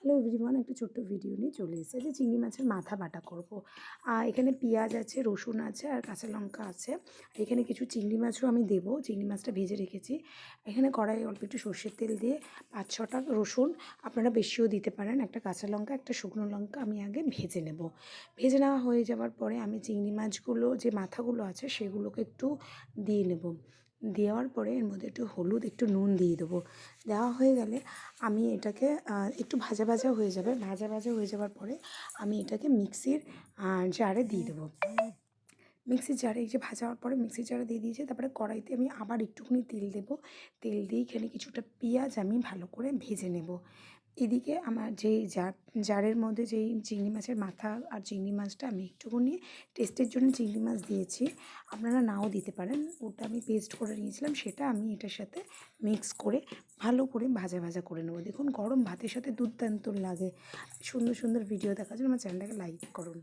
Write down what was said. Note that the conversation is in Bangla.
হ্যালো এভরিওয়ান, একটা ছোট্ট ভিডিও নিয়ে চলে এসেছে যে চিংড়ি মাছের মাথা বাটা করব। এখানে পেঁয়াজ আছে, রসুন আছে আর কাঁচা লঙ্কা আছে। এখানে কিছু চিংড়ি মাছও আমি দেবো, চিংড়ি মাছটা ভেজে রেখেছি। এখানে কড়াইয়ে অল্প একটু সর্ষের তেল দিয়ে 5-6টা রসুন, আপনারা বেশিও দিতে পারেন, একটা কাঁচা লঙ্কা, একটা শুকনো লঙ্কা আমি আগে ভেজে নেব। ভেজে নেওয়া হয়ে যাওয়ার পরে আমি চিংড়ি মাছগুলো যে মাথাগুলো আছে সেগুলোকে একটু দিয়ে নেব। দেওয়ার পরে এর মধ্যে একটু হলুদ, একটু নুন দিয়ে দেবো। দেওয়া হয়ে গেলে আমি এটাকে একটু ভাজা ভাজা হয়ে যাবে। ভাজা ভাজা হয়ে যাওয়ার পরে আমি এটাকে মিক্সির জারে দিয়ে দেবো। মিক্সির জারে এই যে ভাজা হওয়ার পরে মিক্সির জারে দিয়ে দিয়েছি। তারপরে কড়াইতে আমি আবার একটুখানি তেল দেবো। তেল দিয়ে এখানে কিছুটা পেঁয়াজ আমি ভালো করে ভেজে নেব। এদিকে আমার যেই জারের মধ্যে যেই চিংড়ি মাছের মাথা আর চিংড়ি মাছটা আমি একটুখানি টেস্টের জন্য চিংড়ি মাছ দিয়েছি, আপনারা নাও দিতে পারেন। ওটা আমি পেস্ট করে নিয়েছিলাম, সেটা আমি এটার সাথে মিক্স করে ভালো করে ভাজা ভাজা করে নেবো। দেখুন গরম ভাতের সাথে দুর্দান্ত লাগে। সুন্দর সুন্দর ভিডিও দেখার জন্য আমার চ্যানেলটাকে লাইক করুন।